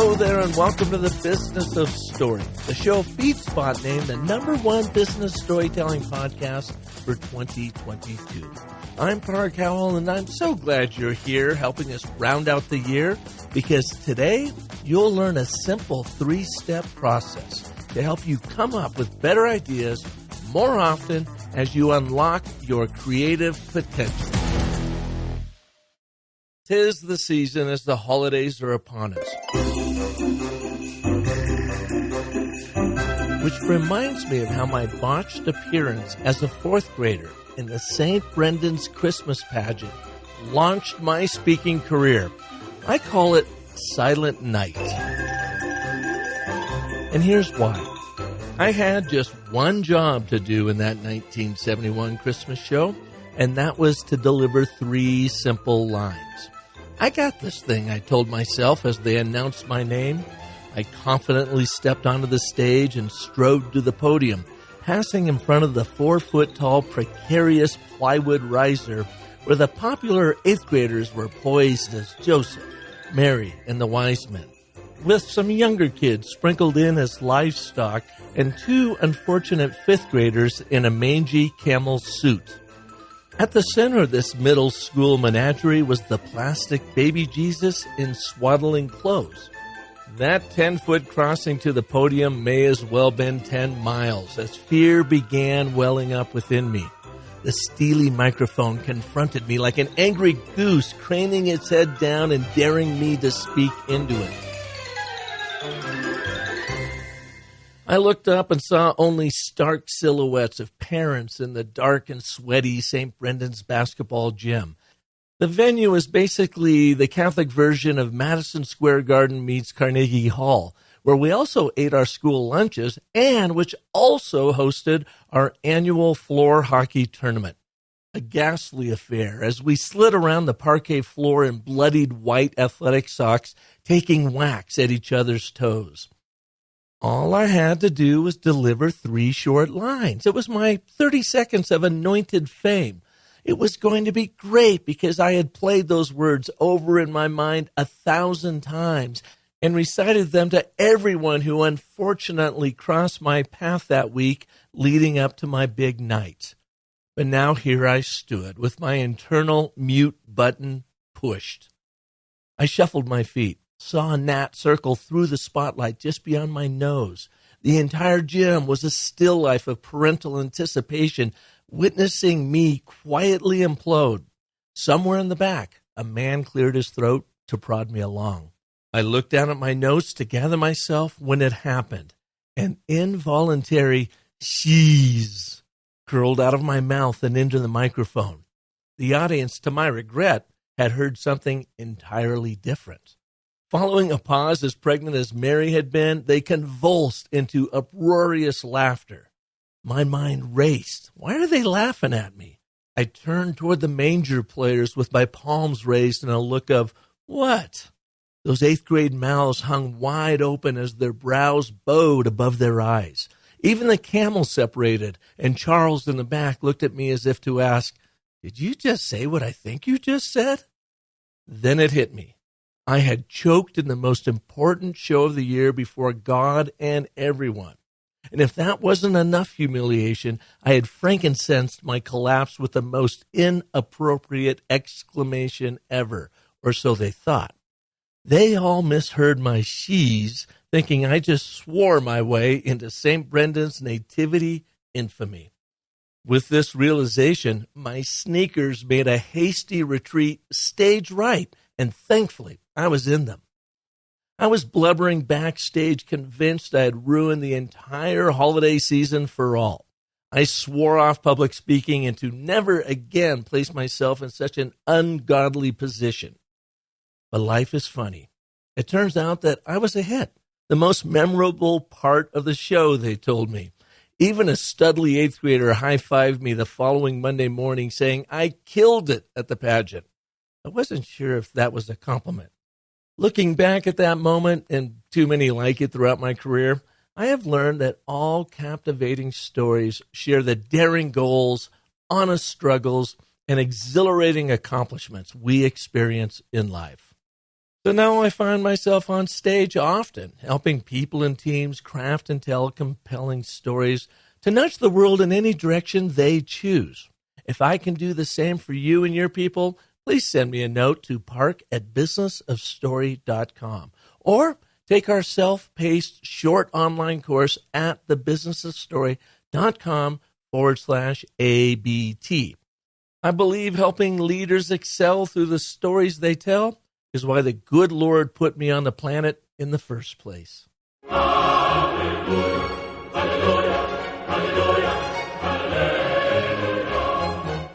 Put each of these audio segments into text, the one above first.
Hello there, and welcome to the Business of Story, the show FeedSpot named the #1 business storytelling podcast for 2022. I'm Park Howell, and I'm so glad you're here helping us round out the year, because today you'll learn a simple 3-step process to help you come up with better ideas more often as you unlock your creative potential. 'Tis the season as the holidays are upon us. Which reminds me of how my botched appearance as a 4th grader in the St. Brendan's Christmas pageant launched my speaking career. I call it Silent Night. And here's why. I had just one job to do in that 1971 Christmas show, and that was to deliver 3 simple lines. I got this thing, I told myself as they announced my name. I confidently stepped onto the stage and strode to the podium, passing in front of the 4-foot-tall precarious plywood riser where the popular 8th graders were poised as Joseph, Mary, and the wise men, with some younger kids sprinkled in as livestock and 2 unfortunate 5th graders in a mangy camel suit. At the center of this middle school menagerie was the plastic baby Jesus in swaddling clothes. That 10-foot crossing to the podium may as well been 10 miles as fear began welling up within me. The steely microphone confronted me like an angry goose craning its head down and daring me to speak into it. I looked up and saw only stark silhouettes of parents in the dark and sweaty St. Brendan's basketball gym. The venue is basically the Catholic version of Madison Square Garden meets Carnegie Hall, where we also ate our school lunches and which also hosted our annual floor hockey tournament. A ghastly affair as we slid around the parquet floor in bloodied white athletic socks, taking whacks at each other's toes. All I had to do was deliver 3 short lines. It was my 30 seconds of anointed fame. It was going to be great because I had played those words over in my mind 1,000 times and recited them to everyone who unfortunately crossed my path that week leading up to my big night. But now here I stood with my internal mute button pushed. I shuffled my feet. Saw a gnat circle through the spotlight just beyond my nose. The entire gym was a still life of parental anticipation, witnessing me quietly implode. Somewhere in the back, a man cleared his throat to prod me along. I looked down at my notes to gather myself when it happened. An involuntary "sheesh" curled out of my mouth and into the microphone. The audience, to my regret, had heard something entirely different. Following a pause as pregnant as Mary had been, they convulsed into uproarious laughter. My mind raced. Why are they laughing at me? I turned toward the manger players with my palms raised in a look of, what? Those 8th grade mouths hung wide open as their brows bowed above their eyes. Even the camel separated, and Charles in the back looked at me as if to ask, did you just say what I think you just said? Then it hit me. I had choked in the most important show of the year before God and everyone. And if that wasn't enough humiliation, I had frankincenced my collapse with the most inappropriate exclamation ever, or so they thought. They all misheard my shees, thinking I just swore my way into St. Brendan's nativity infamy. With this realization, my sneakers made a hasty retreat stage right, and thankfully, I was in them. I was blubbering backstage, convinced I had ruined the entire holiday season for all. I swore off public speaking and to never again place myself in such an ungodly position. But life is funny. It turns out that I was a hit, the most memorable part of the show, they told me. Even a studly 8th grader high-fived me the following Monday morning saying I killed it at the pageant. I wasn't sure if that was a compliment. Looking back at that moment, and too many like it throughout my career, I have learned that all captivating stories share the daring goals, honest struggles, and exhilarating accomplishments we experience in life. So now I find myself on stage often, helping people and teams craft and tell compelling stories to nudge the world in any direction they choose. If I can do the same for you and your people, please send me a note to park@businessofstory.com or take our self-paced short online course at thebusinessofstory.com/ABT. I believe helping leaders excel through the stories they tell is why the good Lord put me on the planet in the first place. Hallelujah, hallelujah, hallelujah, hallelujah.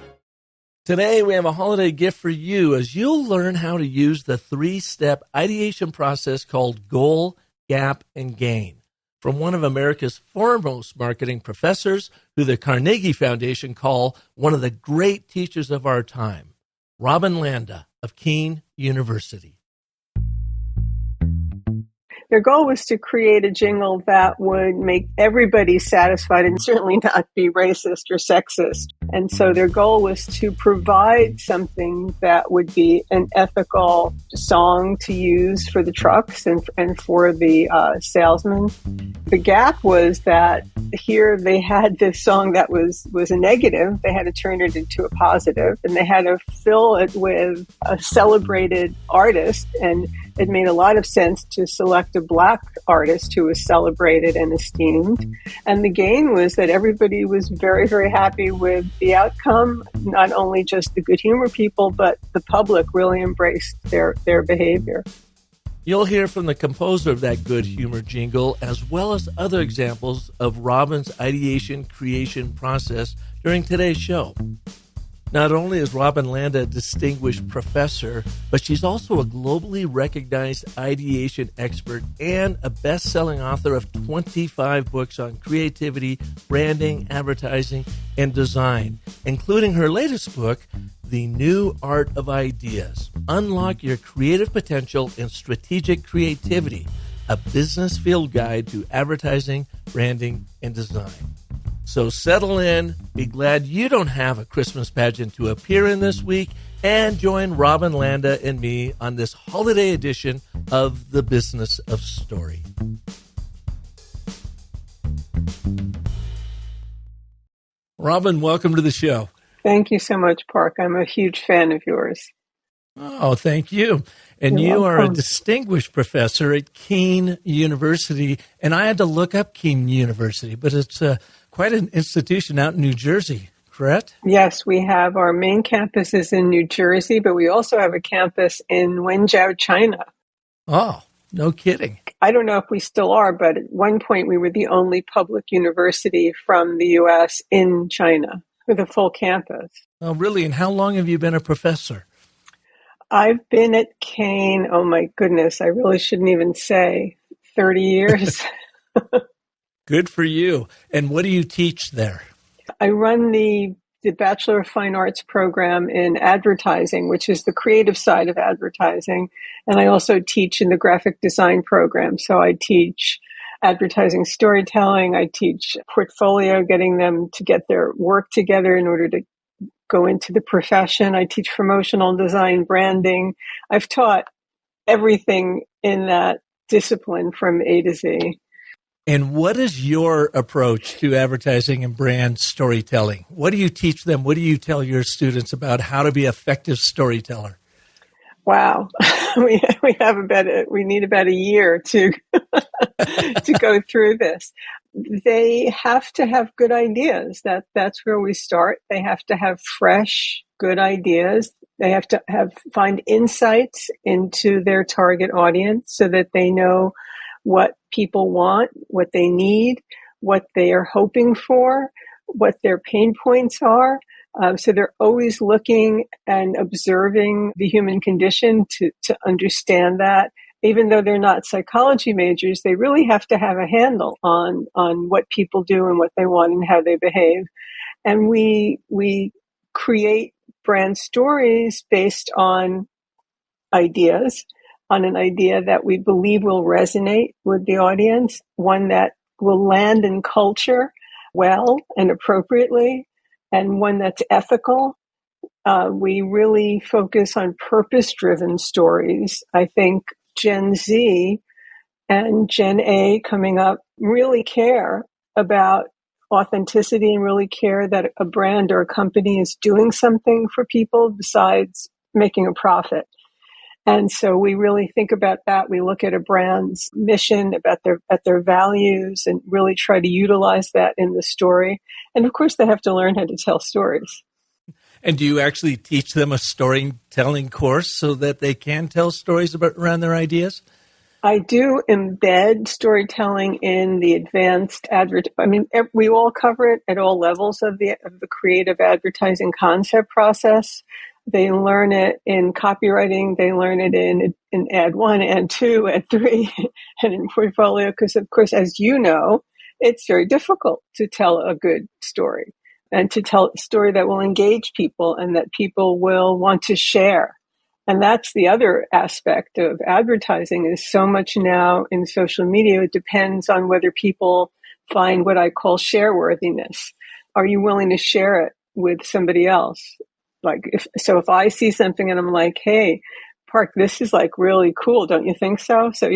Today we have a holiday gift for you as you'll learn how to use the 3-step ideation process called Goal, Gap, and Gain from one of America's foremost marketing professors who the Carnegie Foundation call one of the great teachers of our time, Robin Landa of Kean University. Their goal was to create a jingle that would make everybody satisfied and certainly not be racist or sexist. And so their goal was to provide something that would be an ethical song to use for the trucks and for the salesmen. The gap was that here they had this song that was a negative. They had to turn it into a positive, and they had to fill it with a celebrated artist. And it made a lot of sense to select a Black artist who was celebrated and esteemed. And the gain was that everybody was very, very happy with the outcome. Not only just the good humor people, but the public really embraced their behavior. You'll hear from the composer of that good humor jingle, as well as other examples of Robin's ideation creation process during today's show. Not only is Robin Landa a distinguished professor, but she's also a globally recognized ideation expert and a best-selling author of 25 books on creativity, branding, advertising, and design, including her latest book, The New Art of Ideas. Unlock your creative potential and strategic creativity, a business field guide to advertising, branding, and design. So settle in, be glad you don't have a Christmas pageant to appear in this week, and join Robin Landa and me on this holiday edition of The Business of Story. Robin, welcome to the show. Thank you so much, Park. I'm a huge fan of yours. Oh, thank you. And You're you welcome. are a distinguished professor at Kean University. And I had to look up Kean University, but it's quite an institution out in New Jersey, correct? Yes, we have our main campus is in New Jersey, but we also have a campus in Wenzhou, China. Oh, no kidding. I don't know if we still are, but at one point we were the only public university from the U.S. in China with a full campus. Oh, really? And how long have you been a professor? I've been at Kean, oh my goodness, I really shouldn't even say, 30 years. Good for you. And what do you teach there? I run the Bachelor of Fine Arts program in advertising, which is the creative side of advertising. And I also teach in the graphic design program. So I teach advertising storytelling. I teach portfolio, getting them to get their work together in order to go into the profession. I teach promotional design, branding. I've taught everything in that discipline from A to Z. And what is your approach to advertising and brand storytelling? What do you teach them? What do you tell your students about how to be an effective storyteller? Wow, we need about a year to to go through this. They have to have good ideas. That's where we start. They have to have fresh, good ideas. They have to find insights into their target audience so that they know what people want, what they need, what they are hoping for, what their pain points are. So they're always looking and observing the human condition to understand that. Even though they're not psychology majors, they really have to have a handle on what people do and what they want and how they behave. And we create brand stories based on ideas, on an idea that we believe will resonate with the audience, one that will land in culture well and appropriately, and one that's ethical, We really focus on purpose-driven stories. I think Gen Z and Gen A coming up really care about authenticity and really care that a brand or a company is doing something for people besides making a profit. And so we really think about that. We look at a brand's mission, about their values, and really try to utilize that in the story. And of course, they have to learn how to tell stories. And do you actually teach them a storytelling course so that they can tell stories around their ideas? I do embed storytelling in the advanced we all cover it at all levels of the creative advertising concept process. They learn it in copywriting. They learn it in ad 1, ad 2, ad 3, and in portfolio. Because, of course, as you know, it's very difficult to tell a good story and to tell a story that will engage people and that people will want to share. And that's the other aspect of advertising is so much now in social media. It depends on whether people find what I call share worthiness. Are you willing to share it with somebody else? If I see something and I'm like, hey, Park, this is like really cool. Don't you think so? So,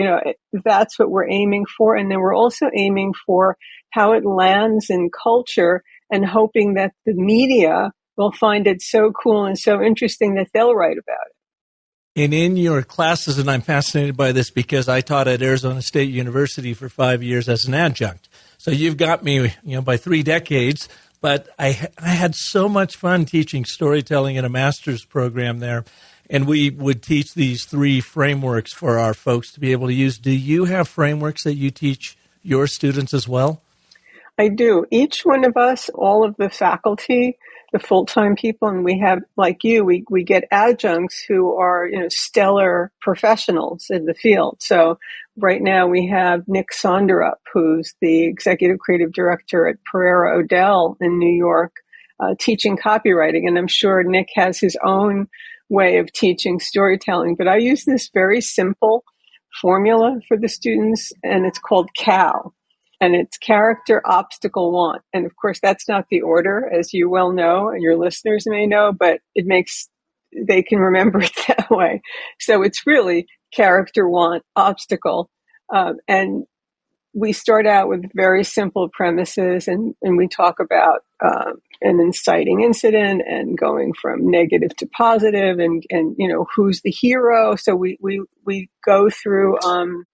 that's what we're aiming for. And then we're also aiming for how it lands in culture and hoping that the media will find it so cool and so interesting that they'll write about it. And in your classes, and I'm fascinated by this because I taught at Arizona State University for 5 years as an adjunct. So you've got me, by 3 decades. But I had so much fun teaching storytelling in a master's program there. And we would teach these 3 frameworks for our folks to be able to use. Do you have frameworks that you teach your students as well? I do. Each one of us, all of the faculty, the full-time people, and we have, like you, we get adjuncts who are, stellar professionals in the field. So right now we have Nick Sonderup, who's the executive creative director at Pereira Odell in New York, teaching copywriting. And I'm sure Nick has his own way of teaching storytelling, but I use this very simple formula for the students, and it's called COW. And it's character, obstacle, want. And of course, that's not the order, as you well know, and your listeners may know, but they can remember it that way. So it's really character, want, obstacle. And we start out with very simple premises, and we talk about an inciting incident and going from negative to positive, and who's the hero. So we go through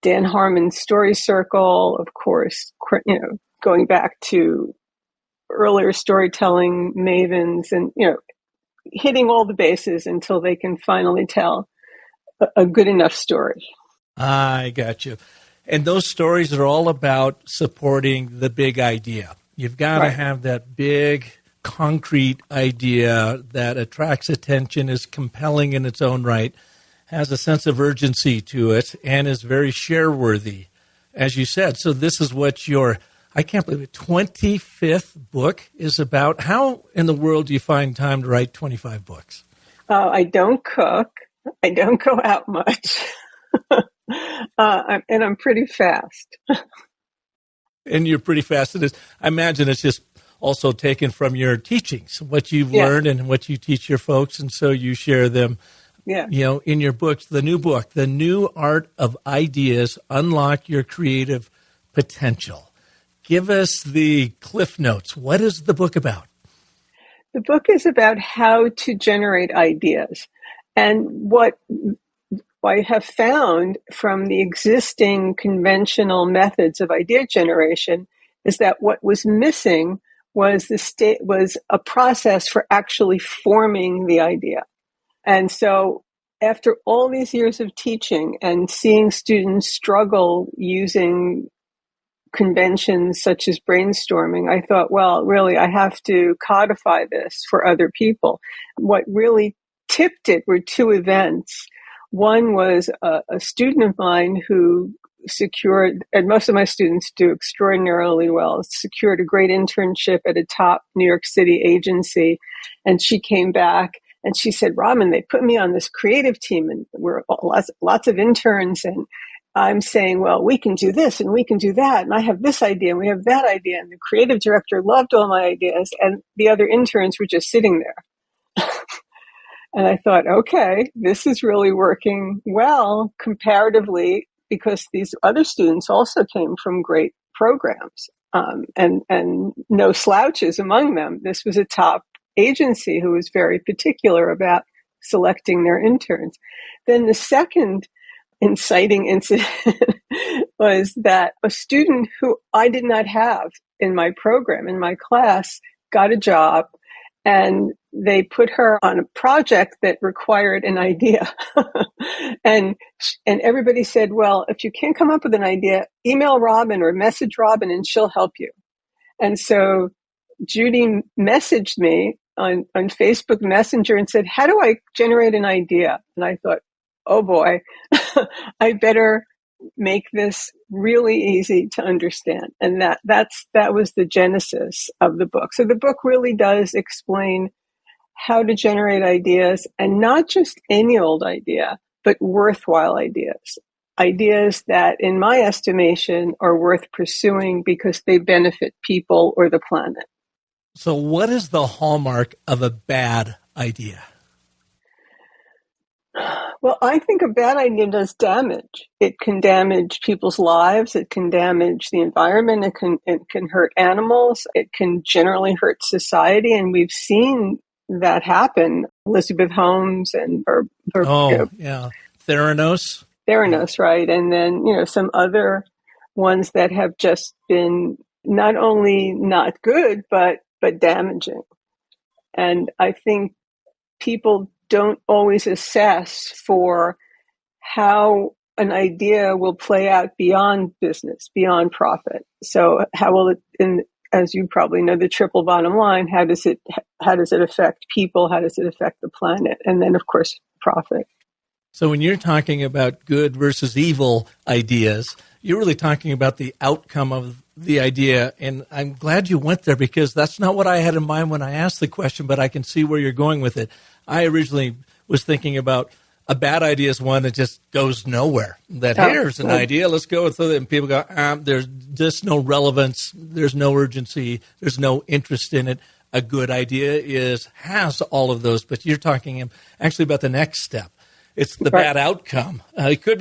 Dan Harmon's story circle, of course, going back to earlier storytelling mavens, and hitting all the bases until they can finally tell a good enough story. I got you. And those stories are all about supporting the big idea. You've got to have that big, concrete idea that attracts attention, is compelling in its own right, has a sense of urgency to it, and is very share-worthy, as you said. So this is what your, I can't believe it, 25th book is about. How in the world do you find time to write 25 books? I don't cook. I don't go out much. And I'm pretty fast. And you're pretty fast at this. I imagine it's just also taken from your teachings, what you've learned and what you teach your folks, and so you share them. In your books, the new book, The New Art of Ideas, Unlock Your Creative Potential. Give us the cliff notes. What is the book about? The book is about how to generate ideas. And what I have found from the existing conventional methods of idea generation is that what was missing was a process for actually forming the idea. And so after all these years of teaching and seeing students struggle using conventions such as brainstorming, I thought, well, really, I have to codify this for other people. What really tipped it were 2 events. One was a student of mine who secured, and most of my students do extraordinarily well, secured a great internship at a top New York City agency. And she came back and she said, Robin, they put me on this creative team and we're lots of interns. And I'm saying, well, we can do this and we can do that. And I have this idea and we have that idea. And the creative director loved all my ideas. And the other interns were just sitting there. And I thought, okay, this is really working well comparatively, because these other students also came from great programs, and no slouches among them. This was a top agency who was very particular about selecting their interns. Then the second inciting incident was that a student who I did not have in my program, in my class, got a job, and they put her on a project that required an idea. and everybody said, well, if you can't come up with an idea, email Robin or message Robin and she'll help you. And so Judy messaged me on Facebook Messenger and said, how do I generate an idea? And I thought, oh boy, I better make this really easy to understand. And that was the genesis of the book. So the book really does explain how to generate ideas, and not just any old idea, but worthwhile ideas. Ideas that, in my estimation, are worth pursuing because they benefit people or the planet. So what is the hallmark of a bad idea? Well, I think a bad idea does damage. It can damage people's lives. It can damage the environment. It can hurt animals. It can generally hurt society. And we've seen that happen. Elizabeth Holmes and Theranos. Theranos, right? And then, some other ones that have just been not only not good, but damaging. And I think people don't always assess for how an idea will play out beyond business, beyond profit. So how will it, as you probably know, the triple bottom line, how does it affect people? How does it affect the planet? And then, of course, profit. So when you're talking about good versus evil ideas, you're really talking about the outcome of the idea. And I'm glad you went there, because that's not what I had in mind when I asked the question, but I can see where you're going with it. I originally was thinking about a bad idea is one that just goes nowhere. Here's an idea, let's go with it. And people go, there's just no relevance, there's no urgency, there's no interest in it. A good idea has all of those, but you're talking actually about the next step. It's the bad outcome. It could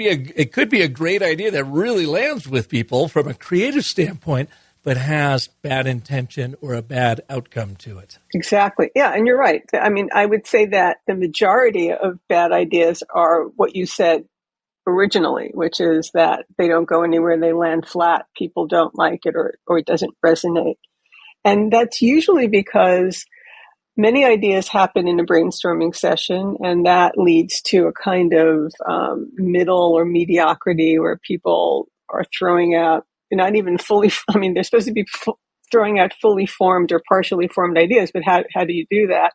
be a great idea that really lands with people from a creative standpoint, but has bad intention or a bad outcome to it. Exactly. Yeah, and you're right. I mean, I would say that the majority of bad ideas are what you said originally, which is that they don't go anywhere, they land flat, people don't like it, or it doesn't resonate. And that's usually because many ideas happen in a brainstorming session, and that leads to a kind of middle or mediocrity where people are throwing out not even fully, they're supposed to be throwing out fully formed or partially formed ideas, but how do you do that?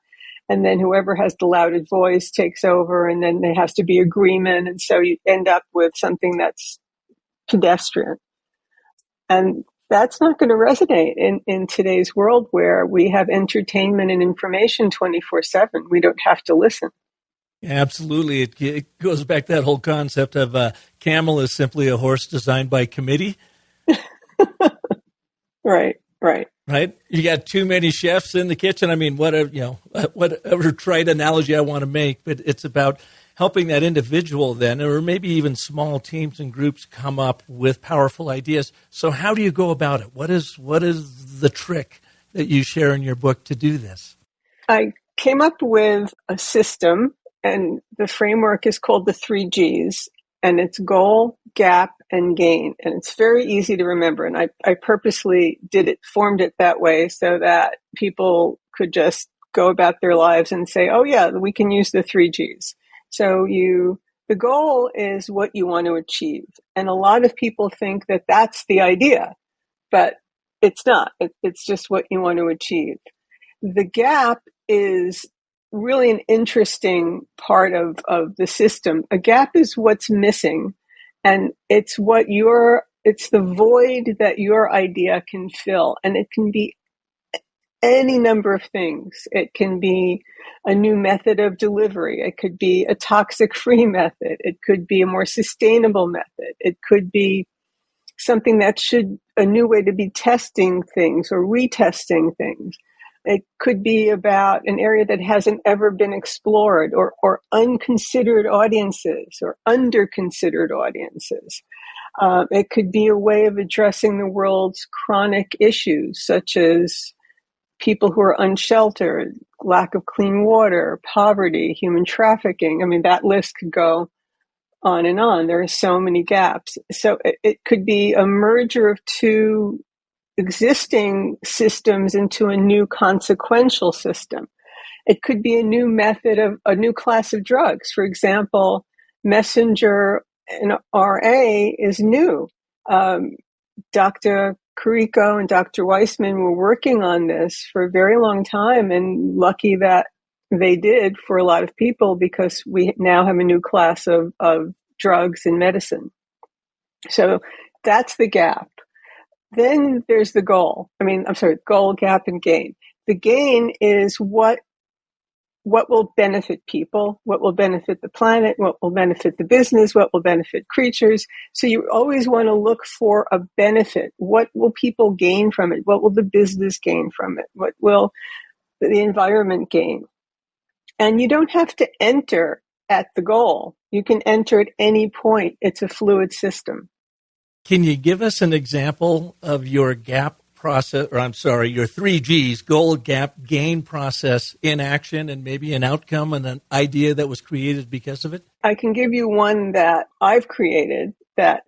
And then whoever has the loudest voice takes over, and then there has to be agreement. And so you end up with something that's pedestrian. And that's not going to resonate in today's world where we have entertainment and information 24/7. We don't have to listen. Absolutely. It goes back to that whole concept of a camel is simply a horse designed by committee. Right. You got too many chefs in the kitchen. Whatever trite analogy I want to make, but it's about helping that individual then, or maybe even small teams and groups, come up with powerful ideas. So how do you go about it? What is the trick that you share in your book to do this? I came up with a system, and the framework is called the 3 Gs, and it's goal, gap, and gain. And it's very easy to remember. And I purposely formed it that way so that people could just go about their lives and say, oh yeah, we can use the 3 Gs. So the goal is what you want to achieve. And a lot of people think that that's the idea, but it's not. It's just what you want to achieve. The gap is really an interesting part of the system. A gap is what's missing, and it's the void that your idea can fill. And it can be any number of things. It can be a new method of delivery. It could be a toxic-free method. It could be a more sustainable method. It could be something a new way to be testing things or retesting things. It could be about an area that hasn't ever been explored, or unconsidered audiences or underconsidered audiences. It could be a way of addressing the world's chronic issues, such as people who are unsheltered, lack of clean water, poverty, human trafficking. I mean, that list could go on and on. There are so many gaps. So it could be a merger of two existing systems into a new consequential system. It could be a new method of a new class of drugs. For example, messenger and RA is new. Dr. Carrico and Dr. Weissman were working on this for a very long time, and lucky that they did for a lot of people, because we now have a new class of drugs and medicine. So that's the gap. Then there's the goal. Goal, gap, and gain. The gain is what will benefit people, what will benefit the planet, what will benefit the business, what will benefit creatures. So you always want to look for a benefit. What will people gain from it? What will the business gain from it? What will the environment gain? And you don't have to enter at the goal. You can enter at any point. It's a fluid system. Can you give us an example of your gap process, your 3Gs, goal, gap, gain process in action, and maybe an outcome and an idea that was created because of it? I can give you one that I've created that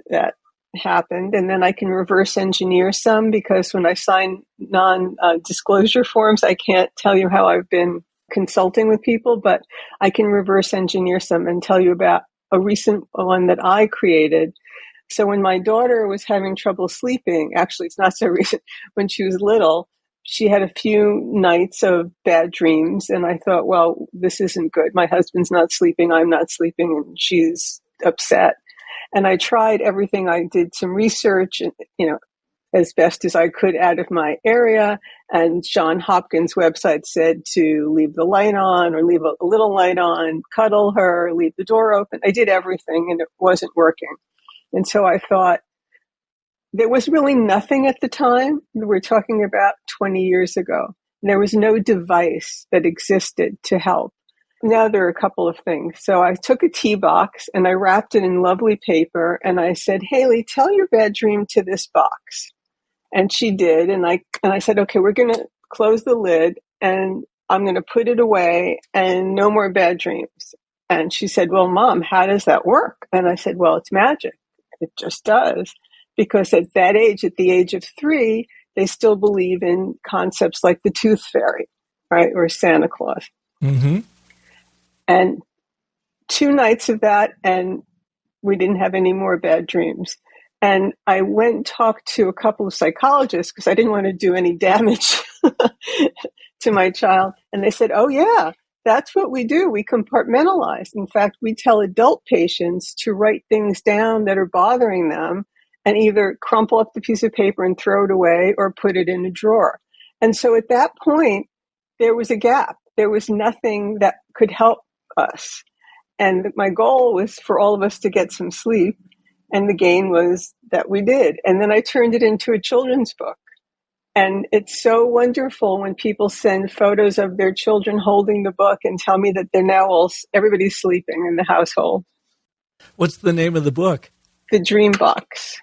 happened, and then I can reverse engineer some, because when I sign non-disclosure forms, I can't tell you how I've been consulting with people, but I can reverse engineer some and tell you about a recent one that I created. So when my daughter was having trouble sleeping, actually it's not so recent, when she was little, she had a few nights of bad dreams. And I thought, well, this isn't good. My husband's not sleeping, I'm not sleeping, and she's upset. And I tried everything. I did some research, as best as I could out of my area. And John Hopkins' website said to leave the light on, or leave a little light on, cuddle her, leave the door open. I did everything, and it wasn't working. And so I thought, there was really nothing at the time. We're talking about 20 years ago. There was no device that existed to help. Now there are a couple of things. So I took a tea box and I wrapped it in lovely paper, and I said, Haley, tell your bad dream to this box. And she did. And I said, okay, we're going to close the lid and I'm going to put it away, and no more bad dreams. And she said, well, Mom, how does that work? And I said, well, it's magic. It just does. Because at that age, at the age of 3, they still believe in concepts like the tooth fairy, right? Or Santa Claus. Mm-hmm. And 2 nights of that, and we didn't have any more bad dreams. And I went and talked to a couple of psychologists, because I didn't want to do any damage to my child. And they said, oh, yeah, that's what we do. We compartmentalize. In fact, we tell adult patients to write things down that are bothering them, and either crumple up the piece of paper and throw it away, or put it in a drawer. And so at that point, there was a gap. There was nothing that could help us. And my goal was for all of us to get some sleep. And the gain was that we did. And then I turned it into a children's book. And it's so wonderful when people send photos of their children holding the book and tell me that they're now everybody's sleeping in the household. What's the name of the book? The Dream Box.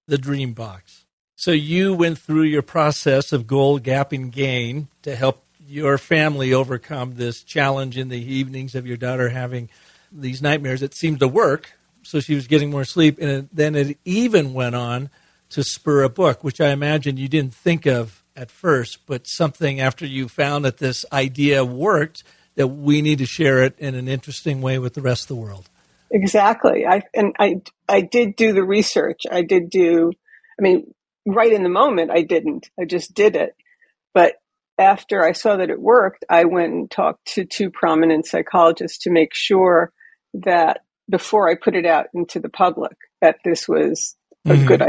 The Dream Box. So you went through your process of goal, gap, and gain to help your family overcome this challenge in the evenings of your daughter having these nightmares. It seemed to work, so she was getting more sleep. And then it even went on to spur a book, which I imagine you didn't think of at first, but something after you found that this idea worked, that we need to share it in an interesting way with the rest of the world. Exactly. I did do the research. right in the moment, I didn't. I just did it. But after I saw that it worked, I went and talked to 2 prominent psychologists to make sure that before I put it out into the public, that this was a good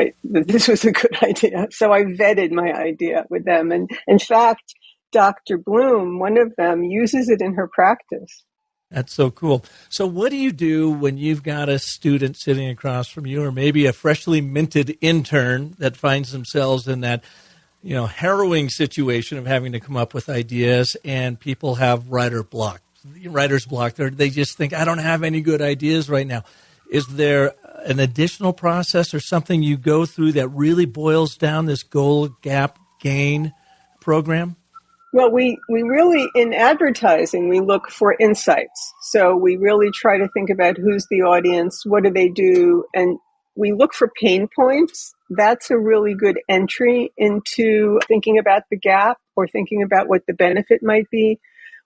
idea. So I vetted my idea with them. And in fact, Dr. Bloom, one of them, uses it in her practice. That's so cool. So what do you do when you've got a student sitting across from you, or maybe a freshly minted intern that finds themselves in that harrowing situation of having to come up with ideas, and people have writer's block. They just think, I don't have any good ideas right now. Is there an additional process or something you go through that really boils down this goal gap gain program? Well, we really, in advertising, we look for insights. So we really try to think about who's the audience, what do they do, and we look for pain points. That's a really good entry into thinking about the gap or thinking about what the benefit might be,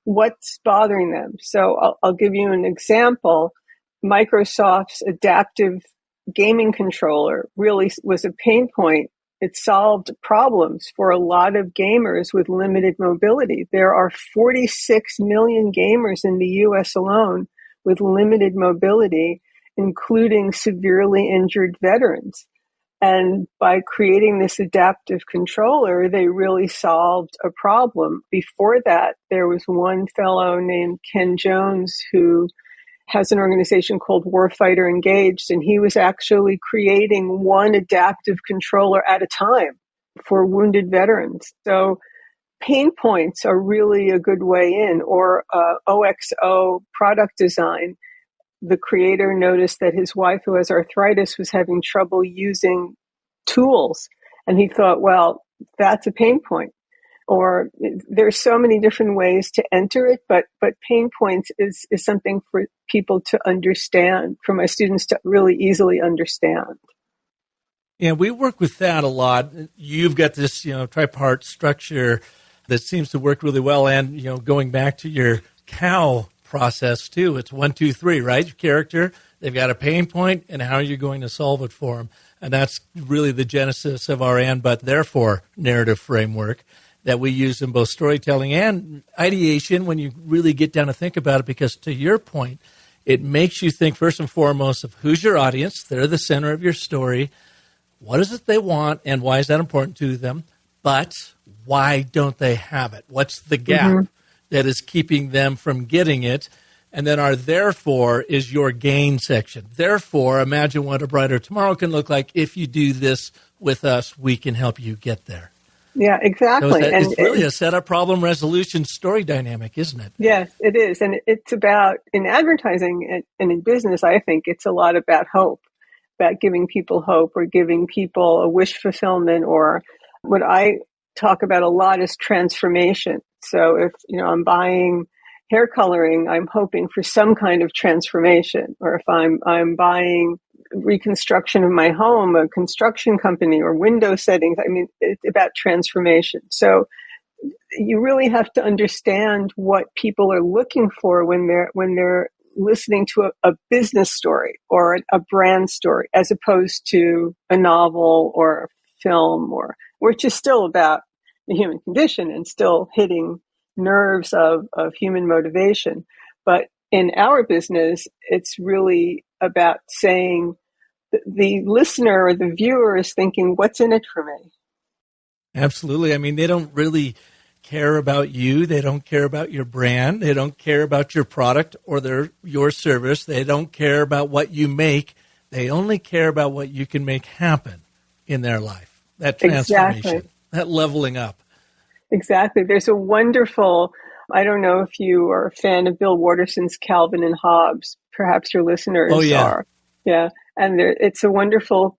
what's bothering them. So I'll give you an example. Microsoft's adaptive gaming controller really was a pain point. It solved problems for a lot of gamers with limited mobility. There are 46 million gamers in the US alone with limited mobility, including severely injured veterans. And by creating this adaptive controller, they really solved a problem. Before that, there was one fellow named Ken Jones who has an organization called Warfighter Engaged, and he was actually creating one adaptive controller at a time for wounded veterans. So pain points are really a good way in, or OXO product design. The creator noticed that his wife, who has arthritis, was having trouble using tools. And he thought, well, that's a pain point. Or there's so many different ways to enter it, but pain points is something for people to understand, for my students to really easily understand. Yeah, we work with that a lot. You've got this, tripart structure that seems to work really well. And, going back to your cow process too, it's 1, 2, 3, right? Your character, they've got a pain point, and how are you going to solve it for them? And that's really the genesis of our and, but, therefore narrative framework that we use in both storytelling and ideation when you really get down to think about it, because to your point, it makes you think first and foremost of who's your audience. They're the center of your story. What is it they want, and why is that important to them? But why don't they have it? What's the gap that is keeping them from getting it? And then our therefore is your gain section. Therefore, imagine what a brighter tomorrow can look like. If you do this with us, we can help you get there. Yeah, exactly. So it's really a setup, problem, resolution, story dynamic, isn't it? Yes, it is. And it's about, in advertising and in business, I think it's a lot about hope, about giving people hope or giving people a wish fulfillment, or what I talk about a lot is transformation. So if, I'm buying hair coloring, I'm hoping for some kind of transformation. Or if I'm buying reconstruction of my home, a construction company, or window settings, it's about transformation. So you really have to understand what people are looking for when they're listening to a business story or a brand story, as opposed to a novel or a film, or which is still about the human condition and still hitting nerves of human motivation. But in our business, it's really about saying the listener or the viewer is thinking, what's in it for me? Absolutely. They don't really care about you. They don't care about your brand. They don't care about your product or your service. They don't care about what you make. They only care about what you can make happen in their life. That transformation, that leveling up. Exactly. There's a wonderful, I don't know if you are a fan of Bill Watterson's Calvin and Hobbes. Perhaps your listeners are. Yeah. And it's a wonderful,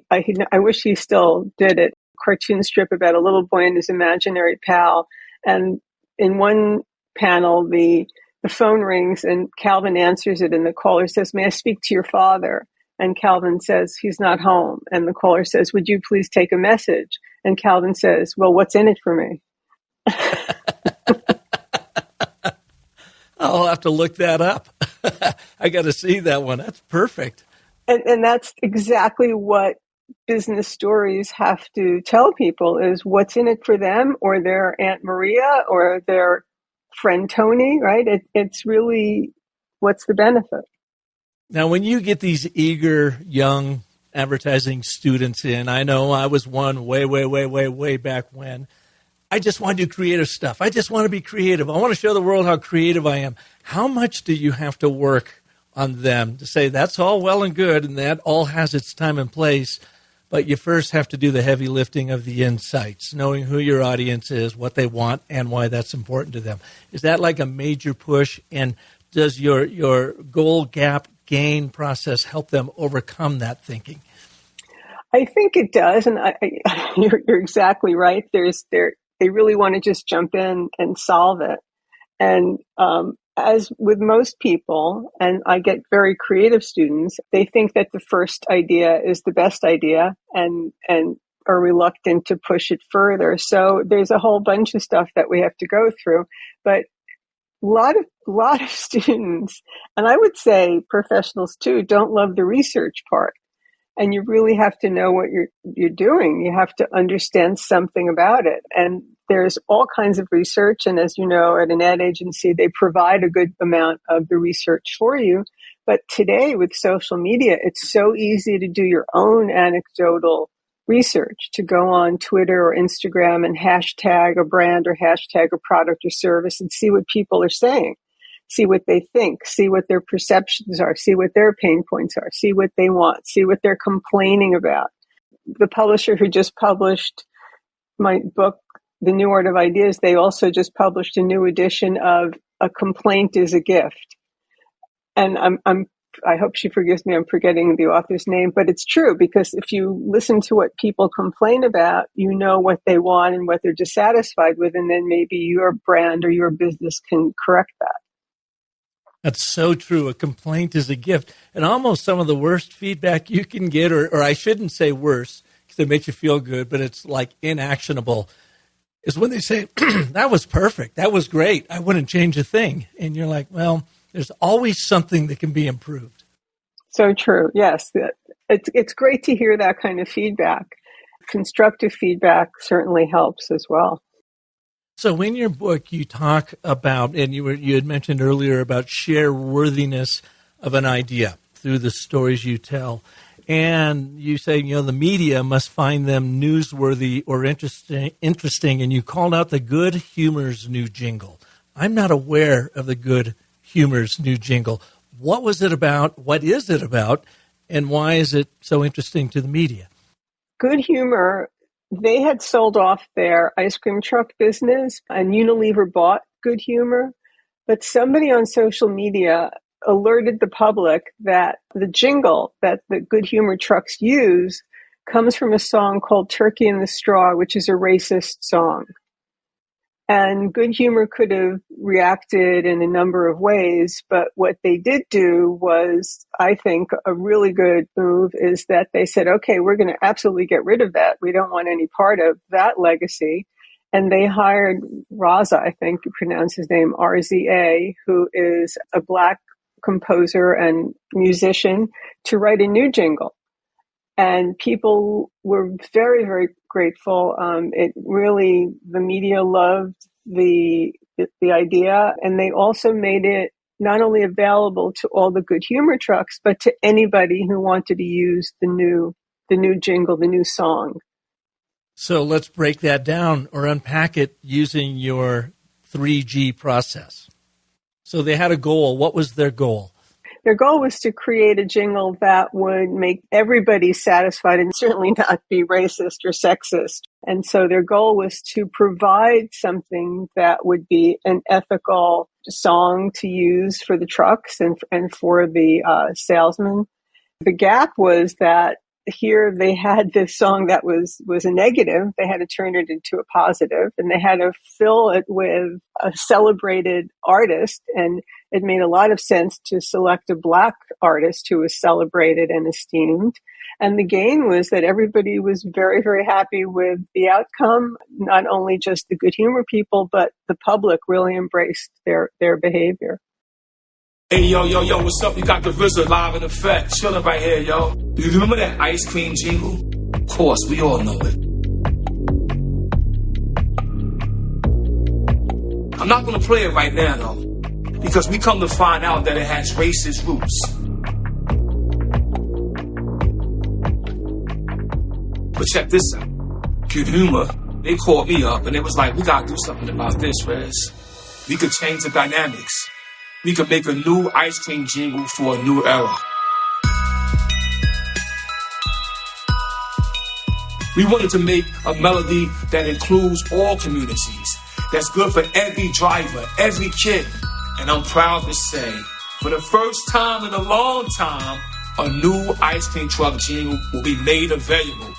I wish he still did it, cartoon strip about a little boy and his imaginary pal. And in one panel, the phone rings and Calvin answers it, and the caller says, "May I speak to your father?" And Calvin says, "He's not home." And the caller says, "Would you please take a message?" And Calvin says, "Well, what's in it for me?" I'll have to look that up. I got to see that one. That's perfect. And that's exactly what business stories have to tell people, is what's in it for them or their Aunt Maria or their friend Tony, right? It's really, what's the benefit? Now, when you get these eager young advertising students in, I know I was one way back when. I just want to do creative stuff. I just want to be creative. I want to show the world how creative I am. How much do you have to work on them to say that's all well and good and that all has its time and place, but you first have to do the heavy lifting of the insights, knowing who your audience is, what they want, and why that's important to them. Is that like a major push? And does your goal gap gain process help them overcome that thinking? I think it does, and you're exactly right. They really want to just jump in and solve it. And as with most people, and I get very creative students, they think that the first idea is the best idea and are reluctant to push it further. So there's a whole bunch of stuff that we have to go through. But a lot of students, and I would say professionals too, don't love the research part. And you really have to know what you're doing. You have to understand something about it. And there's all kinds of research. And as you know, at an ad agency, they provide a good amount of the research for you. But today with social media, it's so easy to do your own anecdotal research, to go on Twitter or Instagram and hashtag a brand or hashtag a product or service and see what people are saying. See what they think, see what their perceptions are, see what their pain points are, see what they want, see what they're complaining about. The publisher who just published my book, The New Art of Ideas, they also just published a new edition of A Complaint is a Gift. And I hope she forgives me, I'm forgetting the author's name, but it's true, because if you listen to what people complain about, you know what they want and what they're dissatisfied with, and then maybe your brand or your business can correct that. That's so true. A complaint is a gift. And almost some of the worst feedback you can get, or I shouldn't say worse, because it makes you feel good, but it's like inactionable, is when they say, that was perfect. That was great. I wouldn't change a thing. And you're like, well, there's always something that can be improved. So true. Yes. It's great to hear that kind of feedback. Constructive feedback certainly helps as well. So in your book, you talk about, and you had mentioned earlier about share worthiness of an idea through the stories you tell. And you say, the media must find them newsworthy or interesting. And you called out the Good Humor's new jingle. I'm not aware of the Good Humor's new jingle. What was it about? What is it about? And why is it so interesting to the media? Good Humor, they had sold off their ice cream truck business, and Unilever bought Good Humor. But somebody on social media alerted the public that the jingle that the Good Humor trucks use comes from a song called Turkey in the Straw, which is a racist song. And Good Humor could have reacted in a number of ways, but what they did do was, I think, a really good move is that they said, okay, we're going to absolutely get rid of that. We don't want any part of that legacy. And they hired Raza, I think you pronounce his name, RZA, who is a Black composer and musician, to write a new jingle. And people were very, very grateful. The media loved the idea, and they also made it not only available to all the Good Humor trucks, but to anybody who wanted to use the new jingle, the new song. So let's break that down or unpack it using your 3G process. So they had a goal. What was their goal? Their goal was to create a jingle that would make everybody satisfied and certainly not be racist or sexist. And so their goal was to provide something that would be an ethical song to use for the trucks and for the salesmen. The gap was that here they had this song that was a negative. They had to turn it into a positive, and they had to fill it with a celebrated artist. And it made a lot of sense to select a Black artist who was celebrated and esteemed. And the gain was that everybody was very, very happy with the outcome. Not only just the Good Humor people, but the public really embraced their behavior. Hey, yo, what's up? You got the RZA live in effect. Chilling right here, yo. Do you remember that ice cream jingle? Of course, we all know it. I'm not going to play it right now, though, because we come to find out that it has racist roots. But check this out. Good Humor, they called me up, and it was like, we got to do something about this, Rez. We could change the dynamics. We could make a new ice cream jingle for a new era. We wanted to make a melody that includes all communities, that's good for every driver, every kid. And I'm proud to say, for the first time in a long time, a new ice cream truck jingle will be made available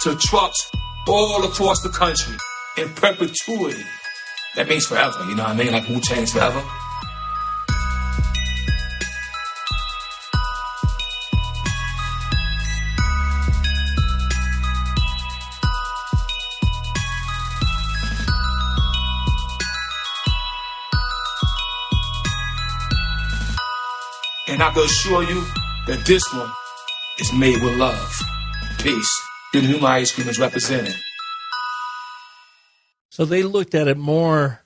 to trucks all across the country in perpetuity. That means forever, you know what I mean? Like Wu-Tang's forever. And I can assure you that this one is made with love. Peace. Good Humor Ice Cream is represented. So they looked at it more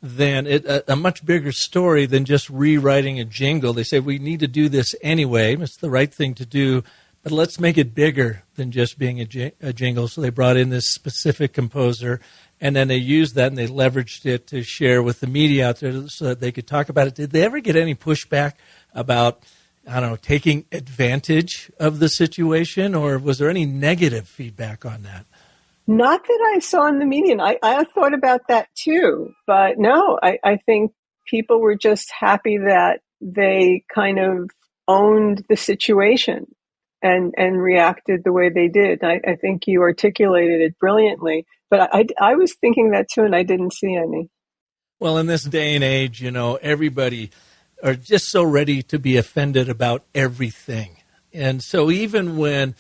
than a much bigger story than just rewriting a jingle. They said, we need to do this anyway. It's the right thing to do, but let's make it bigger than just being a jingle. So they brought in this specific composer, and then they used that and they leveraged it to share with the media out there so that they could talk about it. Did they ever get any pushback about, I don't know, taking advantage of the situation, or was there any negative feedback on that? Not that I saw in the media. And I thought about that too, but no, I think people were just happy that they kind of owned the situation and reacted the way they did. I think you articulated it brilliantly, but I was thinking that too, and I didn't see any. Well, in this day and age, you know, everybody are just so ready to be offended about everything. And so even when,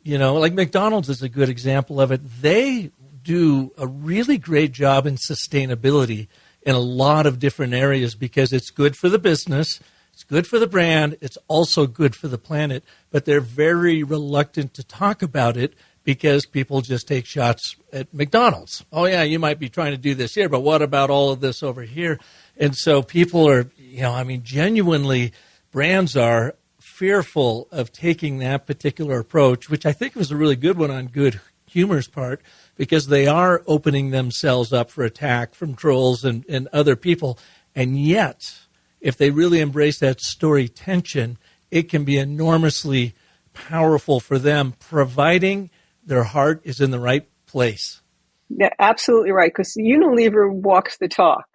you know, like McDonald's is a good example of it, they do a really great job in sustainability in a lot of different areas because it's good for the business, it's good for the brand, it's also good for the planet, but they're very reluctant to talk about it because people just take shots at McDonald's. Oh, yeah, you might be trying to do this here, but what about all of this over here? And so people are, you know, I mean, genuinely, brands are fearful of taking that particular approach, which I think was a really good one on Good Humor's part, because they are opening themselves up for attack from trolls and other people. And yet, if they really embrace that story tension, it can be enormously powerful for them, providing their heart is in the right place. Yeah, absolutely right, because Unilever walks the talk.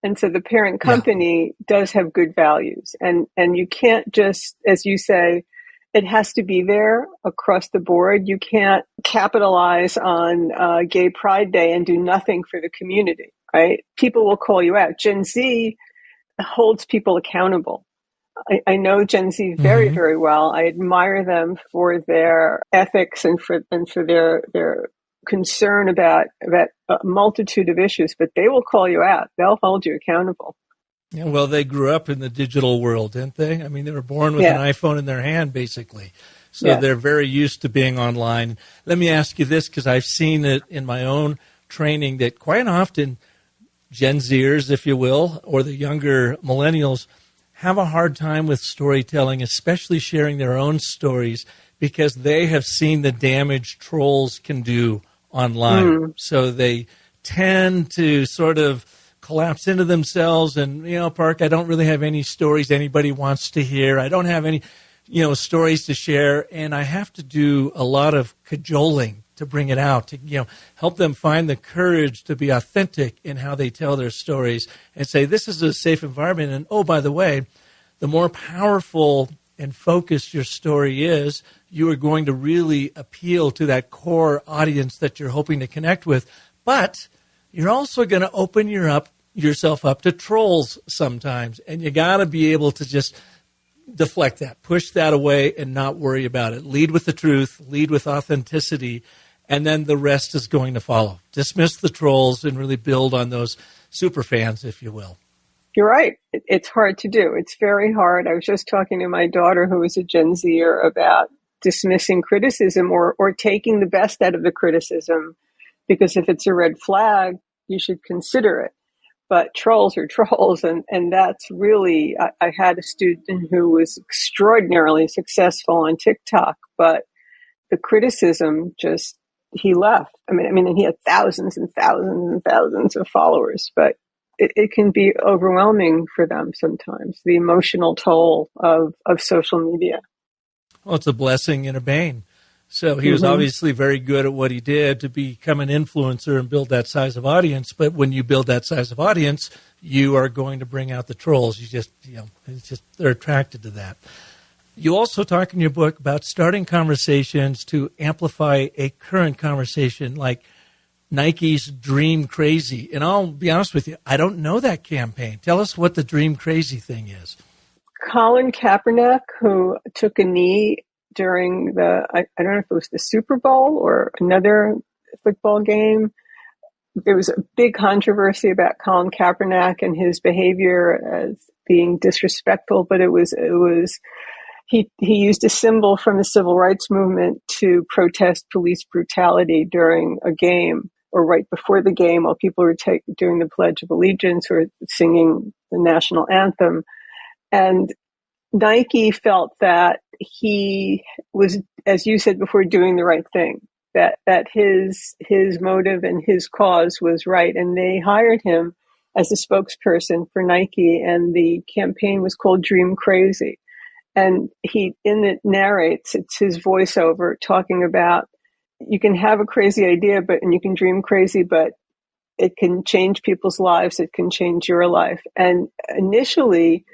And so the parent company does have good values. And you can't just, as you say, it has to be there across the board. You can't capitalize on Gay Pride Day and do nothing for the community, right? People will call you out. Gen Z holds people accountable. I know Gen Z very, very well. I admire them for their ethics and for their concern about a multitude of issues, but they will call you out. They'll hold you accountable. Yeah, well, they grew up in the digital world, didn't they? I mean, they were born with an iPhone in their hand, basically. So they're very used to being online. Let me ask you this, because I've seen it in my own training that quite often Gen Zers, if you will, or the younger millennials have a hard time with storytelling, especially sharing their own stories, because they have seen the damage trolls can do online. So they tend to sort of collapse into themselves and, you know, Park, I don't really have any stories anybody wants to hear. I don't have any, you know, stories to share. And I have to do a lot of cajoling to bring it out, to, you know, help them find the courage to be authentic in how they tell their stories and say, this is a safe environment. And, oh, by the way, the more powerful and focused your story is, you are going to really appeal to that core audience that you're hoping to connect with. But you're also going to open yourself up to trolls sometimes. And you got to be able to just deflect that, push that away and not worry about it. Lead with the truth, lead with authenticity, and then the rest is going to follow. Dismiss the trolls and really build on those super fans, if you will. You're right. It's hard to do. It's very hard. I was just talking to my daughter, who is a Gen Zer, about dismissing criticism or taking the best out of the criticism, because if it's a red flag, you should consider it. But trolls are trolls, and that's really, I had a student who was extraordinarily successful on TikTok, but the criticism just, he left. I mean, he had thousands and thousands and thousands of followers, but it can be overwhelming for them sometimes, the emotional toll of social media. Well, it's a blessing and a bane. So he was obviously very good at what he did to become an influencer and build that size of audience. But when you build that size of audience, you are going to bring out the trolls. They're attracted to that. You also talk in your book about starting conversations to amplify a current conversation, like Nike's Dream Crazy. And I'll be honest with you, I don't know that campaign. Tell us what the Dream Crazy thing is. Colin Kaepernick, who took a knee during I don't know if it was the Super Bowl or another football game. There was a big controversy about Colin Kaepernick and his behavior as being disrespectful, but he used a symbol from the civil rights movement to protest police brutality during a game or right before the game while people were doing the Pledge of Allegiance or singing the national anthem. And Nike felt that he was, as you said before, doing the right thing, that his motive and his cause was right. And they hired him as a spokesperson for Nike, and the campaign was called Dream Crazy. And he, in it narrates, it's his voiceover talking about, you can have a crazy idea, and you can dream crazy, but it can change people's lives. It can change your life. And initially,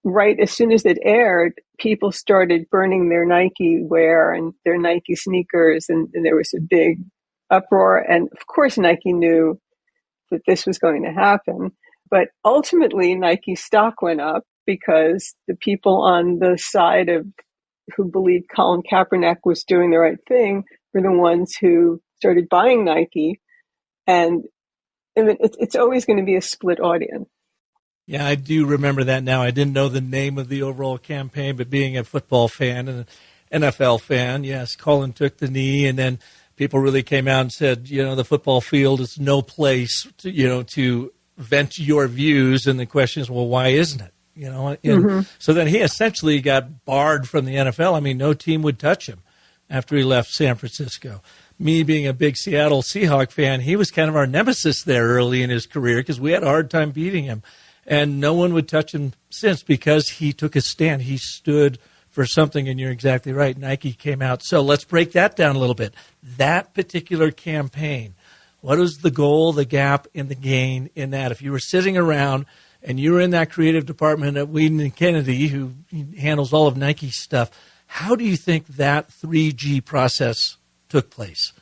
right as soon as it aired, people started burning their Nike wear and their Nike sneakers, and there was a big uproar. And of course, Nike knew that this was going to happen. But ultimately, Nike stock went up because the people on the side of who believed Colin Kaepernick was doing the right thing were the ones who started buying Nike. And it's always going to be a split audience. Yeah, I do remember that now. I didn't know the name of the overall campaign, but being a football fan and an NFL fan, yes, Colin took the knee, and then people really came out and said, the football field is no place to vent your views. And the question is, well, why isn't it? So then he essentially got barred from the NFL. I mean, no team would touch him after he left San Francisco. Me being a big Seattle Seahawk fan, he was kind of our nemesis there early in his career because we had a hard time beating him. And no one would touch him since because he took a stand. He stood for something, and you're exactly right. Nike came out. So let's break that down a little bit. That particular campaign, what was the goal, the gap, and the gain in that? If you were sitting around and you were in that creative department at Wield and Kennedy, who handles all of Nike's stuff, how do you think that 3G process took place?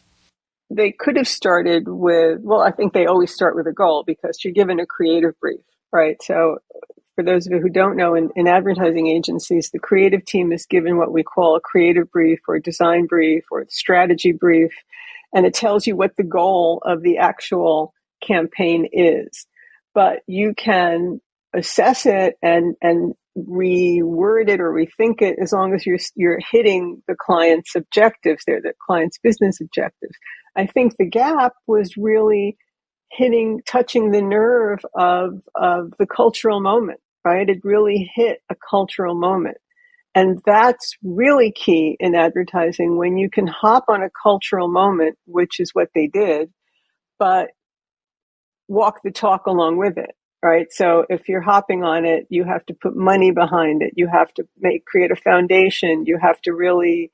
They could have started with, I think they always start with a goal because you're given a creative brief. Right. So for those of you who don't know, in advertising agencies, the creative team is given what we call a creative brief or a design brief or a strategy brief. And it tells you what the goal of the actual campaign is. But you can assess it and reword it or rethink it as long as you're hitting the client's objectives there, the client's business objectives. I think the gap was really touching the nerve of the cultural moment, right? It really hit a cultural moment. And that's really key in advertising when you can hop on a cultural moment, which is what they did, but walk the talk along with it, right? So if you're hopping on it, you have to put money behind it. You have to create a foundation. You have to really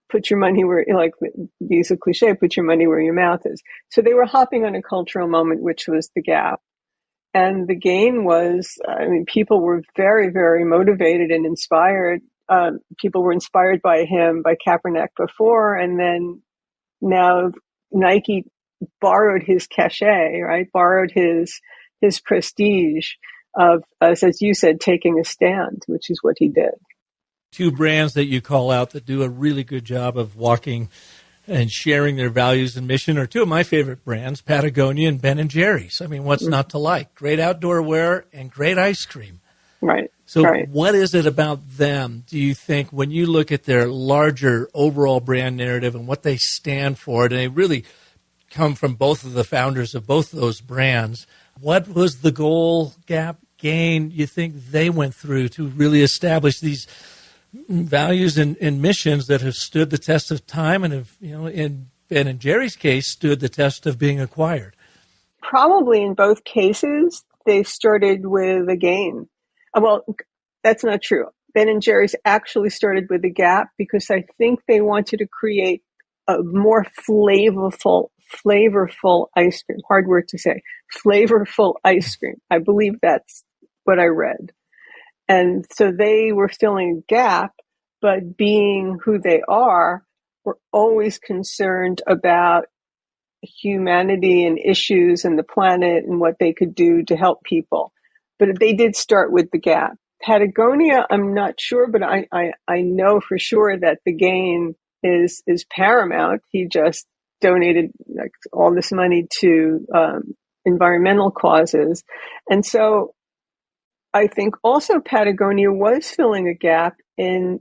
put your money where, like, use a cliche, put your money where your mouth is. So they were hopping on a cultural moment, which was the gap. And the gain was, people were very, very motivated and inspired. People were inspired by him, by Kaepernick before. And then now Nike borrowed his cachet, right? Borrowed his prestige of, as you said, taking a stand, which is what he did. Two brands that you call out that do a really good job of walking and sharing their values and mission are two of my favorite brands, Patagonia and Ben & Jerry's. I mean, what's not to like? Great outdoor wear and great ice cream. Right. So right. What is it about them, do you think, when you look at their larger overall brand narrative and what they stand for, and they really come from both of the founders of both of those brands, what was the goal, gap, gain you think they went through to really establish these values and missions that have stood the test of time and have, in Ben and Jerry's case, stood the test of being acquired? Probably in both cases, they started with a gain. Well, that's not true. Ben & Jerry's actually started with the Gap because I think they wanted to create a more flavorful ice cream. Hard word to say. Flavorful ice cream. I believe that's what I read. And so they were filling a gap, but being who they are, were always concerned about humanity and issues and the planet and what they could do to help people. But they did start with the Gap. Patagonia, I'm not sure, but I know for sure that the gain is paramount. He just donated like all this money to environmental causes. And so I think also Patagonia was filling a gap in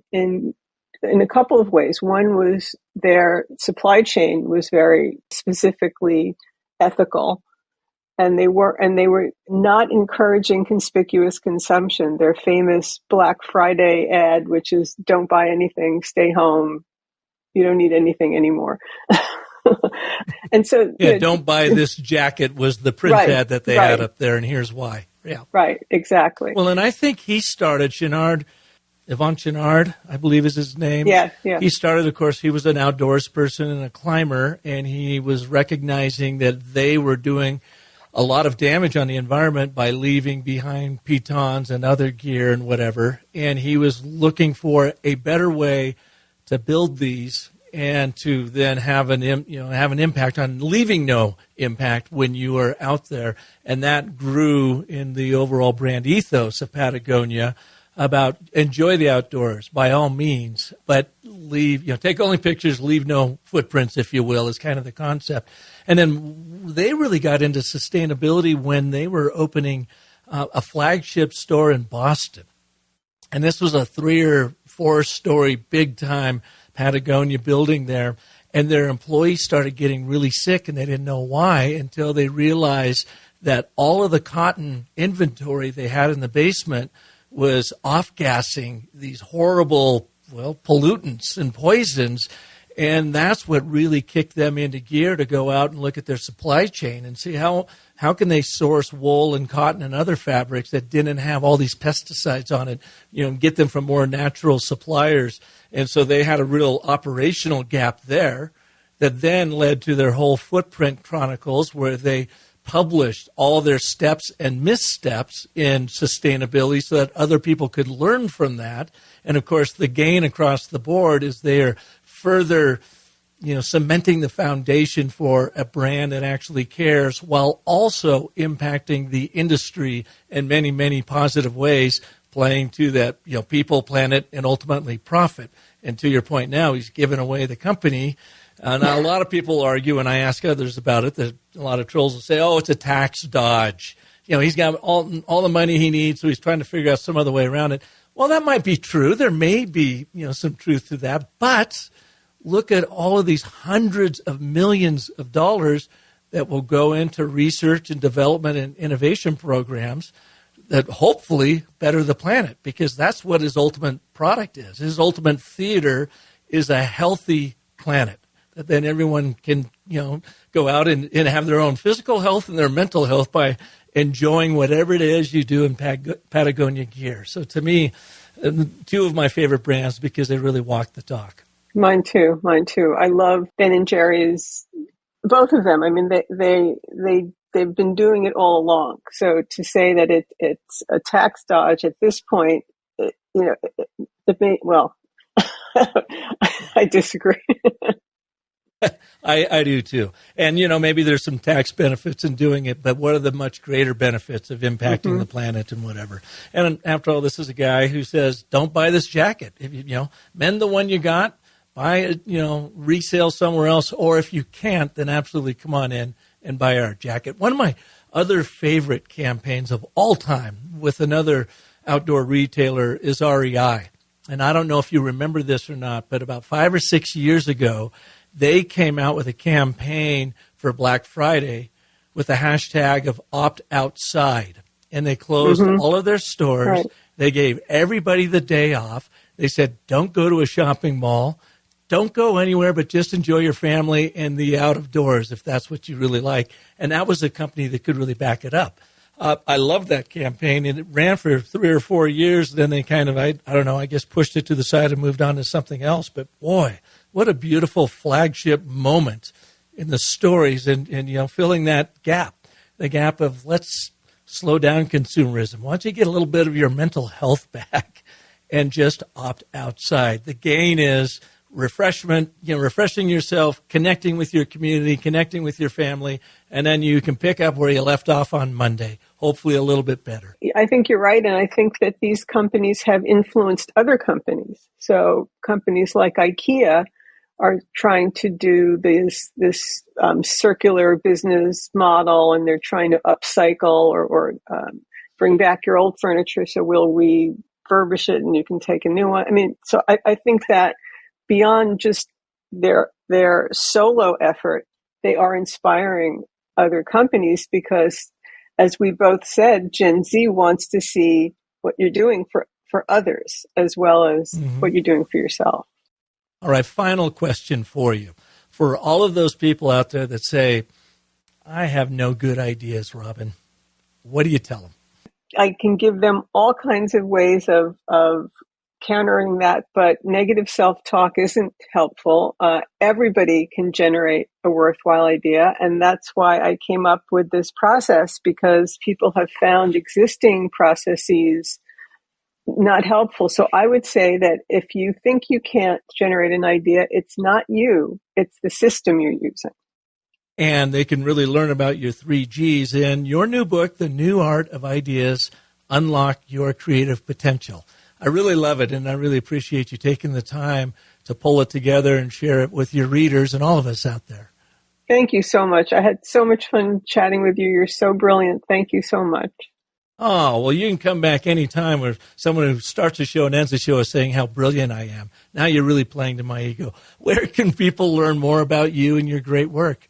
a couple of ways. One was their supply chain was very specifically ethical, and they were not encouraging conspicuous consumption. Their famous Black Friday ad, which is "Don't buy anything, stay home. You don't need anything anymore." And so, don't buy this jacket was the print ad that they had up there, and here's why. Yeah, right, exactly. Well, and I think he started Yvon Chouinard, I believe is his name. Yeah. He started, of course, he was an outdoors person and a climber, and he was recognizing that they were doing a lot of damage on the environment by leaving behind pitons and other gear and whatever. And he was looking for a better way to build these and to then have an impact on leaving no impact when you are out there. And that grew in the overall brand ethos of Patagonia about enjoy the outdoors by all means, but take only pictures, leave no footprints, if you will, is kind of the concept. And then they really got into sustainability when they were opening a flagship store in Boston. And this was a 3 or 4 story big time Patagonia building there. And their employees started getting really sick, and they didn't know why until they realized that all of the cotton inventory they had in the basement was off-gassing these horrible, pollutants and poisons. And that's what really kicked them into gear to go out and look at their supply chain and see how can they source wool and cotton and other fabrics that didn't have all these pesticides on it, get them from more natural suppliers. And so they had a real operational gap there that then led to their whole footprint chronicles, where they published all their steps and missteps in sustainability so that other people could learn from that. And of course, the gain across the board is they're further, cementing the foundation for a brand that actually cares while also impacting the industry in many, many positive ways, playing to that, people, planet, and ultimately profit. And to your point now, he's given away the company. Now, a lot of people argue, and I ask others about it, that a lot of trolls will say, oh, it's a tax dodge. He's got all the money he needs, so he's trying to figure out some other way around it. Well, that might be true. There may be, some truth to that. But look at all of these hundreds of millions of dollars that will go into research and development and innovation programs that hopefully better the planet, because that's what his ultimate product is. His ultimate theater is a healthy planet that then everyone can, go out and have their own physical health and their mental health by enjoying whatever it is you do in Patagonia gear. So to me, 2 of my favorite brands because they really walk the talk. Mine too. I love Ben & Jerry's, both of them. I mean, they've been doing it all along. So to say that it's a tax dodge at this point, I disagree. I do too. And, maybe there's some tax benefits in doing it, but what are the much greater benefits of impacting the planet and whatever? And after all, this is a guy who says, don't buy this jacket. If mend the one you got, buy it, resale somewhere else. Or if you can't, then absolutely come on in and buy our jacket. One of my other favorite campaigns of all time with another outdoor retailer is REI. And I don't know if you remember this or not, but about 5 or 6 years ago, they came out with a campaign for Black Friday with a hashtag of opt outside. And they closed all of their stores. Right. They gave everybody the day off. They said, don't go to a shopping mall. Don't go anywhere, but just enjoy your family and the out of doors if that's what you really like. And that was a company that could really back it up. I love that campaign, and it ran for 3 or 4 years. Then they kind of, I don't know, I guess pushed it to the side and moved on to something else. But boy, what a beautiful flagship moment in the stories, and filling that gap, the gap of let's slow down consumerism. Why don't you get a little bit of your mental health back and just opt outside? The gain is refreshment, refreshing yourself, connecting with your community, connecting with your family, and then you can pick up where you left off on Monday, hopefully a little bit better. I think you're right, and I think that these companies have influenced other companies. So companies like IKEA are trying to do this circular business model, and they're trying to upcycle or bring back your old furniture, so we'll refurbish it and you can take a new one. I mean, so I think that beyond just their solo effort, they are inspiring other companies because, as we both said, Gen Z wants to see what you're doing for others as well as what you're doing for yourself. All right, final question for you. For all of those people out there that say, I have no good ideas, Robin, what do you tell them? I can give them all kinds of ways of countering that, but negative self-talk isn't helpful. Everybody can generate a worthwhile idea, and that's why I came up with this process, because people have found existing processes not helpful. So I would say that if you think you can't generate an idea, it's not you, it's the system you're using. And they can really learn about your 3 Gs in your new book, The New Art of Ideas, Unlock Your Creative Potential. I really love it, and I really appreciate you taking the time to pull it together and share it with your readers and all of us out there. Thank you so much. I had so much fun chatting with you. You're so brilliant. Thank you so much. Oh, well, you can come back anytime where someone who starts a show and ends the show is saying how brilliant I am. Now you're really playing to my ego. Where can people learn more about you and your great work?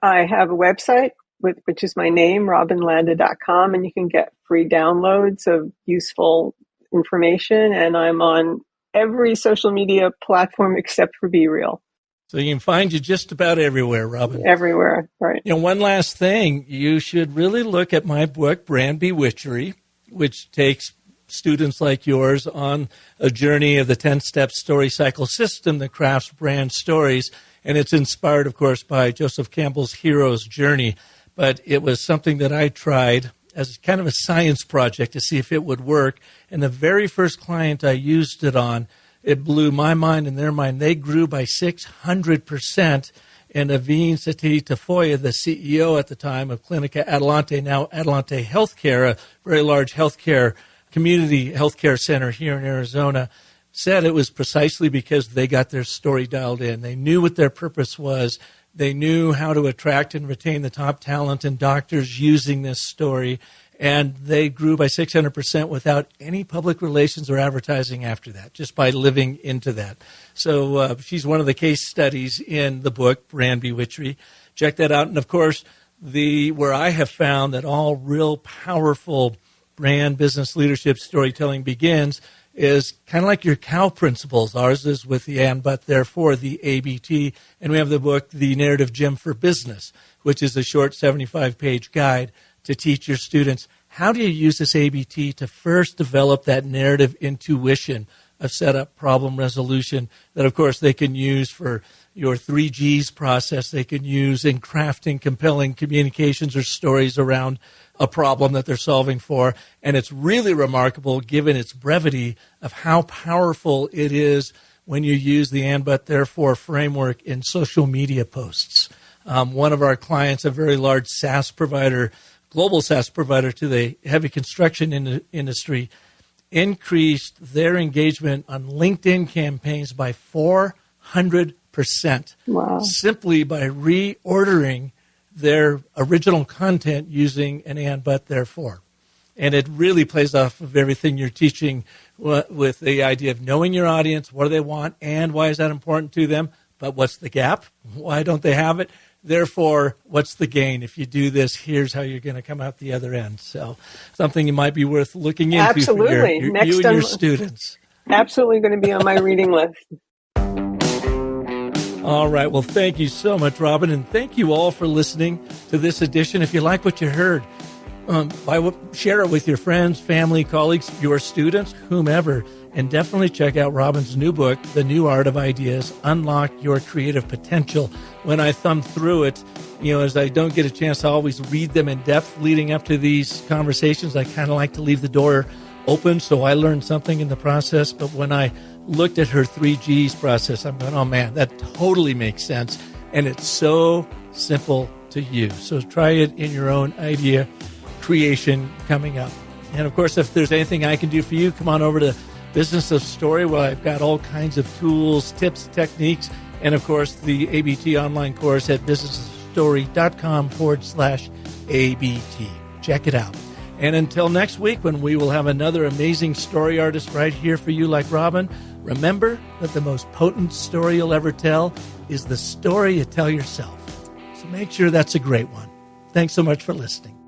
I have a website, which is my name, robinlanda.com, and you can get free downloads of useful information. And I'm on every social media platform except for Be Real. So you can find you just about everywhere, Robin. Everywhere, right. One last thing, you should really look at my book, Brand Bewitchery, which takes students like yours on a journey of the 10-step story cycle system that crafts brand stories. And it's inspired, of course, by Joseph Campbell's Hero's Journey. But it was something that I tried as kind of a science project to see if it would work. And the very first client I used it on, it blew my mind and their mind. They grew by 600%. And Aveen Sethi-Tafoya, the CEO at the time of Clinica Adelante, now Adelante Healthcare, a very large healthcare community healthcare center here in Arizona, said it was precisely because they got their story dialed in. They knew what their purpose was. They knew how to attract and retain the top talent and doctors using this story. And they grew by 600% without any public relations or advertising after that, just by living into that. So she's one of the case studies in the book, Brand Bewitchery. Check that out. And, of course, where I have found that all real powerful brand business leadership storytelling begins is kind of like your cow principles. Ours is with the and, but, therefore, the ABT. And we have the book, The Narrative Gem for Business, which is a short 75-page guide to teach your students how do you use this ABT to first develop that narrative intuition of setup, problem resolution that, of course, they can use for your 3 Gs process. They can use in crafting compelling communications or stories around a problem that they're solving for. And it's really remarkable, given its brevity, of how powerful it is when you use the and, but, therefore framework in social media posts. One of our clients, a very large SaaS provider, global SaaS provider to the heavy construction industry, increased their engagement on LinkedIn campaigns by 400%. Wow. Simply by reordering their original content using an and, but, therefore. And it really plays off of everything you're teaching with the idea of knowing your audience, what do they want, and why is that important to them, but what's the gap? Why don't they have it? Therefore, what's the gain? If you do this, here's how you're going to come out the other end. So something you might be worth looking into Absolutely. for you and your students. Absolutely going to be on my reading list. All right. Well, thank you so much, Robin, and thank you all for listening to this edition. If you like what you heard, Share it with your friends, family, colleagues, your students, whomever. And definitely check out Robin's new book, The New Art of Ideas, Unlock Your Creative Potential. When I thumb through it, as I don't get a chance to always read them in depth leading up to these conversations, I kind of like to leave the door open so I learned something in the process. But when I looked at her 3Gs process, I'm going, oh man, that totally makes sense. And it's so simple to use. So try it in your own idea creation coming up. And of course, if there's anything I can do for you, come on over to Business of Story, where I've got all kinds of tools, tips, techniques, and of course the ABT online course at businessofstory.com/ABT. Check it out. And until next week, when we will have another amazing story artist right here for you like Robin, remember that the most potent story you'll ever tell is the story you tell yourself. So make sure that's a great one. Thanks so much for listening.